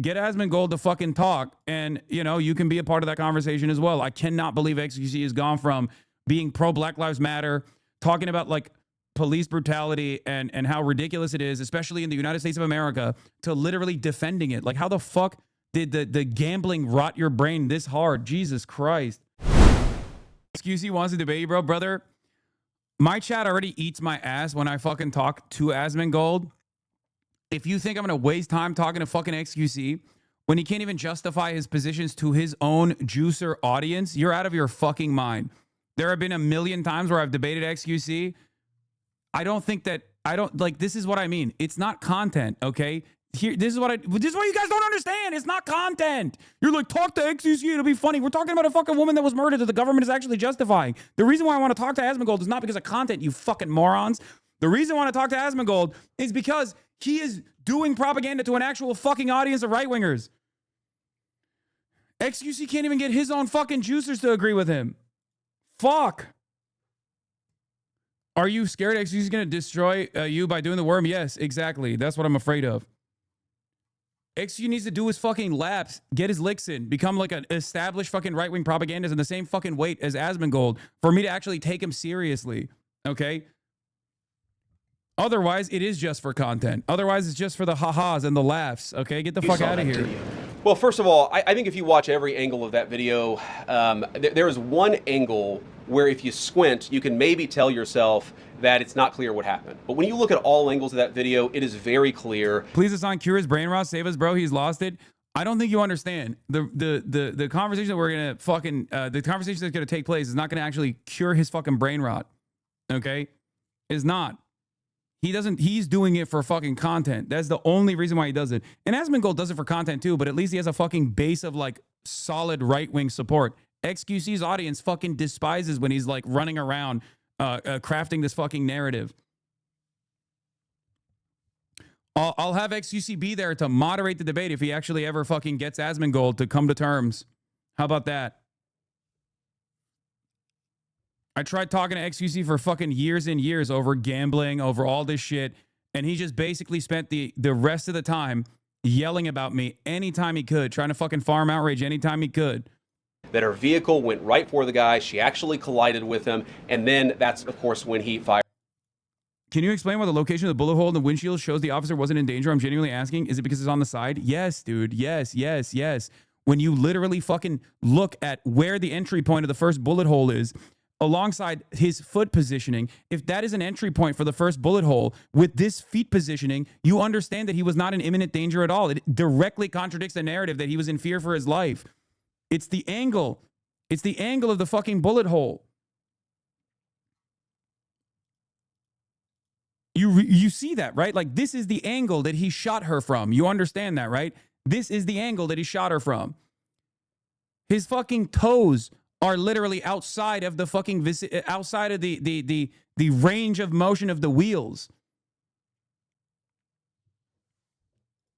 Get Asmongold to fucking talk, and, you know, you can be a part of that conversation as well. I cannot believe xQc has gone from being pro Black Lives Matter, talking about, like, police brutality and how ridiculous it is, especially in the United States of America, to literally defending it. Like, how the fuck did the gambling rot your brain this hard? Jesus Christ. xQc wants to debate you, bro. Brother, my chat already eats my ass when I fucking talk to Asmongold. If you think I'm going to waste time talking to fucking xQc when he can't even justify his positions to his own juicer audience, you're out of your fucking mind. There have been a million times where I've debated xQc. I don't think that, this is what I mean. It's not content, okay? This is what you guys don't understand. It's not content. You're like, talk to xQc, it'll be funny. We're talking about a fucking woman that was murdered that the government is actually justifying. The reason why I want to talk to Asmongold is not because of content, you fucking morons. The reason I want to talk to Asmongold is because he is doing propaganda to an actual fucking audience of right-wingers. xQc can't even get his own fucking juicers to agree with him. Fuck. Are you scared xQc is going to destroy you by doing the worm? Yes, exactly. That's what I'm afraid of. xQc needs to do his fucking laps, get his licks in, become like an established fucking right-wing propagandist in the same fucking weight as Asmongold for me to actually take him seriously, okay? Otherwise, it is just for content. Otherwise, it's just for the ha-has and the laughs, okay? Get the fuck out of here. Well, first of all, I think if you watch every angle of that video, there is one angle where if you squint, you can maybe tell yourself that it's not clear what happened. But when you look at all angles of that video, it is very clear. Please, Hasan, cure his brain rot. Save us, bro. He's lost it. I don't think you understand. The conversation that we're going to fucking... the conversation that's going to take place is not going to actually cure his fucking brain rot. Okay? It's not. He doesn't... He's doing it for fucking content. That's the only reason why he does it. And Asmongold does it for content too, but at least he has a fucking base of, like, solid right-wing support. xQc's audience fucking despises when he's, like, running around crafting this fucking narrative. I'll have xQc be there to moderate the debate if he actually ever fucking gets Asmongold to come to terms. How about that? I tried talking to xQc for fucking years and years over gambling, over all this shit, and he just basically spent the rest of the time yelling about me anytime he could, trying to fucking farm outrage anytime he could. That her vehicle went right for the guy. She actually collided with him. And then that's, of course, when he fired. Can you explain why the location of the bullet hole in the windshield shows the officer wasn't in danger? I'm genuinely asking. Is it because it's on the side? Yes, dude. Yes, yes, yes. When you literally fucking look at where the entry point of the first bullet hole is, alongside his foot positioning, if that is an entry point for the first bullet hole, with this feet positioning, you understand that he was not in imminent danger at all. It directly contradicts the narrative that he was in fear for his life. It's the angle. It's the angle of the fucking bullet hole. You see that, right? Like, this is the angle that he shot her from. You understand that, right? This is the angle that he shot her from. His fucking toes are literally outside of the fucking outside of the range of motion of the wheels.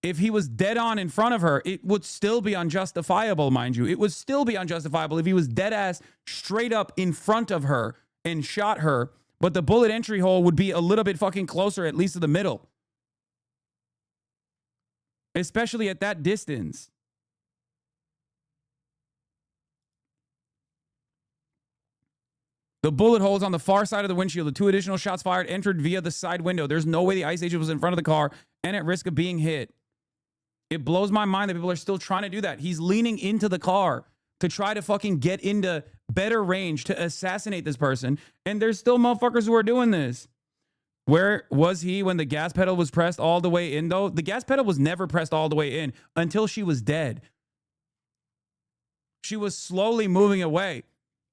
If he was dead on in front of her, it would still be unjustifiable, mind you. It would still be unjustifiable if he was dead ass straight up in front of her and shot her, but the bullet entry hole would be a little bit fucking closer, at least to the middle. Especially at that distance. The bullet holes on the far side of the windshield. The 2 additional shots fired entered via the side window. There's no way the ICE agent was in front of the car and at risk of being hit. It blows my mind that people are still trying to do that. He's leaning into the car to try to fucking get into better range to assassinate this person. And there's still motherfuckers who are doing this. Where was he when the gas pedal was pressed all the way in, though? The gas pedal was never pressed all the way in until she was dead. She was slowly moving away.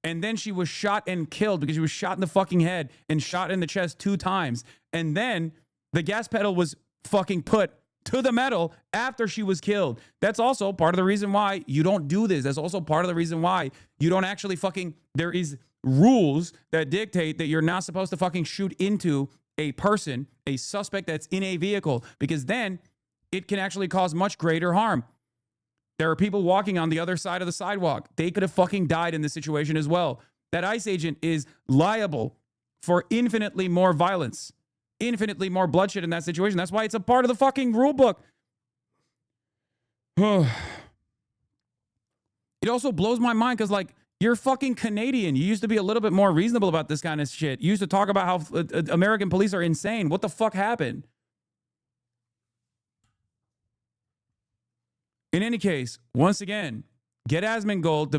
And then she was shot and killed because she was shot in the fucking head and shot in the chest 2 times. And then the gas pedal was fucking put to the metal after she was killed. That's also part of the reason why you don't do this. That's also part of the reason why you don't actually fucking... There is rules that dictate that you're not supposed to fucking shoot into a person, a suspect that's in a vehicle, because then it can actually cause much greater harm. There are people walking on the other side of the sidewalk. They could have fucking died in this situation as well. That ICE agent is liable for infinitely more violence, infinitely more bloodshed in that situation. That's why it's a part of the fucking rule book. It also blows my mind because, like, you're fucking Canadian. You used to be a little bit more reasonable about this kind of shit. You used to talk about how American police are insane. What the fuck happened? In any case, once again, get Asmongold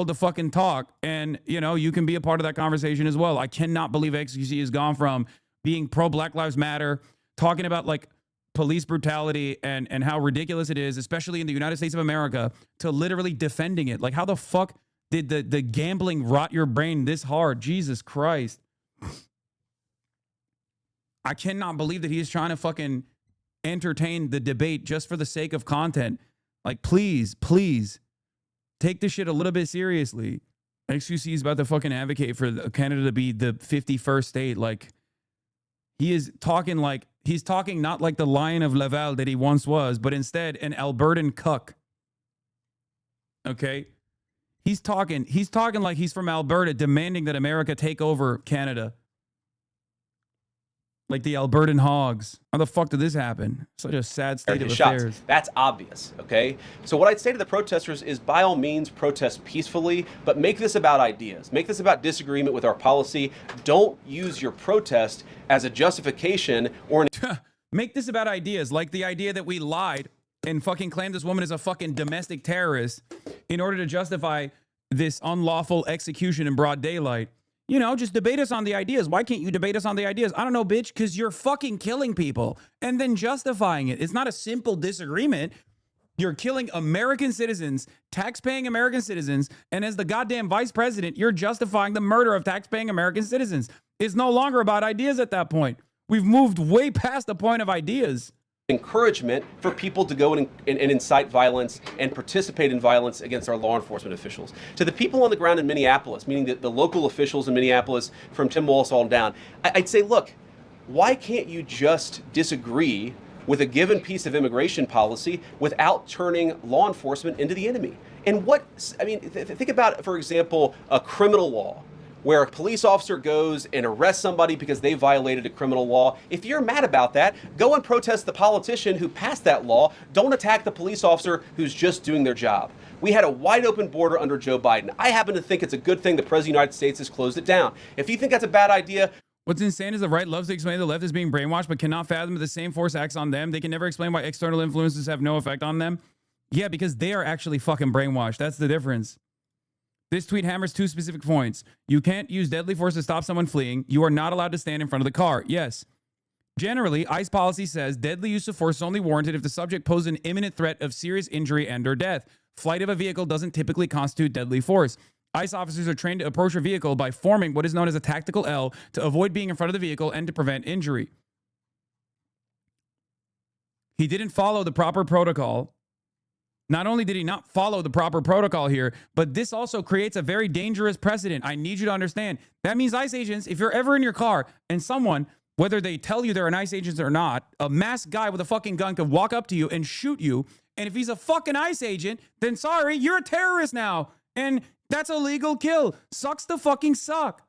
to fucking talk, and you can be a part of that conversation as well. I cannot believe xQc has gone from being pro Black Lives Matter, talking about like police brutality and how ridiculous it is, especially in the United States of America, to literally defending it. Like, how the fuck did the gambling rot your brain this hard? Jesus Christ. I cannot believe that he is trying to fucking entertain the debate just for the sake of content. Like, please take this shit a little bit seriously. xQc is about to fucking advocate for Canada to be the 51st state. Like, he's talking not like the Lion of Laval that he once was, but instead an Albertan cuck. Okay? He's talking like he's from Alberta, demanding that America take over Canada. Like the Albertan hogs. How the fuck did this happen? Such a sad state of affairs. That's obvious, okay? So what I'd say to the protesters is, by all means, protest peacefully, but make this about ideas. Make this about disagreement with our policy. Don't use your protest as a justification or make this about ideas, like the idea that we lied and fucking claimed this woman as a fucking domestic terrorist in order to justify this unlawful execution in broad daylight. Just debate us on the ideas. Why can't you debate us on the ideas? I don't know, bitch, because you're fucking killing people and then justifying it. It's not a simple disagreement. You're killing American citizens, tax-paying American citizens, and as the goddamn vice president, you're justifying the murder of tax-paying American citizens. It's no longer about ideas at that point. We've moved way past the point of ideas. Encouragement for people to go and incite violence and participate in violence against our law enforcement officials. To the people on the ground in Minneapolis, meaning the local officials in Minneapolis from Tim Wallis on down, I'd say, look, why can't you just disagree with a given piece of immigration policy without turning law enforcement into the enemy? And think about, for example, a criminal law, where a police officer goes and arrests somebody because they violated a criminal law. If you're mad about that, go and protest the politician who passed that law. Don't attack the police officer who's just doing their job. We had a wide open border under Joe Biden. I happen to think it's a good thing the President of the United States has closed it down. If you think that's a bad idea... What's insane is the right loves to explain the left as being brainwashed, but cannot fathom that the same force acts on them. They can never explain why external influences have no effect on them. Yeah, because they are actually fucking brainwashed. That's the difference. This tweet hammers two specific points. You can't use deadly force to stop someone fleeing. You are not allowed to stand in front of the car. Yes. Generally, ICE policy says deadly use of force is only warranted if the subject poses an imminent threat of serious injury and or death. Flight of a vehicle doesn't typically constitute deadly force. ICE officers are trained to approach a vehicle by forming what is known as a tactical L to avoid being in front of the vehicle and to prevent injury. He didn't follow the proper protocol. Not only did he not follow the proper protocol here, but this also creates a very dangerous precedent. I need you to understand. That means ICE agents, if you're ever in your car and someone, whether they tell you they're an ICE agent or not, a masked guy with a fucking gun could walk up to you and shoot you. And if he's a fucking ICE agent, then sorry, you're a terrorist now. And that's a legal kill. Sucks to fucking suck.